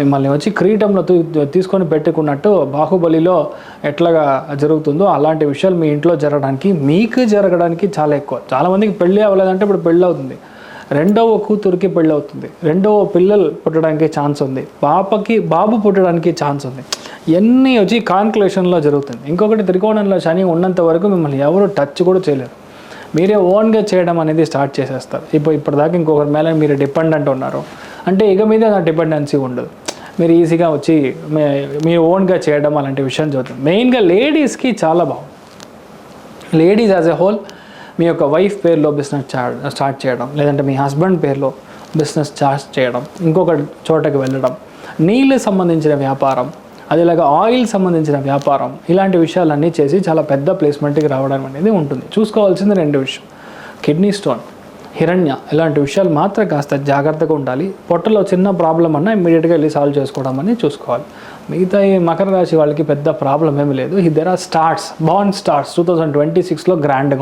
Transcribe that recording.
మిమ్మల్ని వచ్చి క్రీటంలో తీసుకొని పెట్టుకున్నట్టు బాహుబలిలో ఎట్లాగా జరుగుతుందో అలాంటి విషయాలు మీ ఇంట్లో జరగడానికి చాలా ఎక్కువ. చాలామందికి పెళ్ళి అవ్వలేదంటే ఇప్పుడు పెళ్ళి అవుతుంది, రెండవ కూతురికి పెళ్ళి అవుతుంది, రెండవ పిల్లలు పుట్టడానికి ఛాన్స్ ఉంది, బాబు పుట్టడానికి ఛాన్స్ ఉంది. ఇవన్నీ వచ్చి కాన్క్యులేషన్లో జరుగుతుంది. ఇంకొకటి త్రికోణంలో శని ఉన్నంత వరకు మిమ్మల్ని ఎవరు టచ్ కూడా చేయలేరు. మీరే ఓన్గా చేయడం అనేది స్టార్ట్ చేసేస్తారు. ఇప్పటిదాకా ఇంకొకరి మేலே మీరు డిపెండెంట్ ఉన్నారు అంటే ఇక మీద నా డిపెండెన్సీ ఉండదు. మీరు ఈజీగా వచ్చి మీరు ఓన్గా చేయడం అలాంటి విషయం జరుగుతుంది. మెయిన్గా లేడీస్కి చాలా బాగుంది. లేడీస్ యాజ్ ఎ హోల్ మీ యొక్క వైఫ్ పేరులో బిజినెస్ స్టార్ట్ చేయడం, లేదంటే మీ హస్బెండ్ పేరులో బిజినెస్ స్టార్ట్ చేయడం, ఇంకొక చోటకి వెళ్ళడం, నీళ్ళు సంబంధించిన వ్యాపారం, అదేలాగా ఆయిల్ సంబంధించిన వ్యాపారం, ఇలాంటి విషయాలన్నీ చేసి చాలా పెద్ద ప్లేస్మెంట్కి రావడం అనేది ఉంటుంది. చూసుకోవాల్సింది రెండు విషయం, కిడ్నీ స్టోన్, హిరణ్య, ఇలాంటి విషయాలు మాత్రం కాస్త జాగ్రత్తగా ఉండాలి. పొట్టలో చిన్న ప్రాబ్లం అన్నా ఇమ్మీడియట్గా వెళ్ళి సాల్వ్ చేసుకోవడం అని చూసుకోవాలి. మిగతా ఈ మకర రాశి వాళ్ళకి పెద్ద ప్రాబ్లం ఏమీ లేదు. There are starts, born starts 2026లో గ్రాండ్గా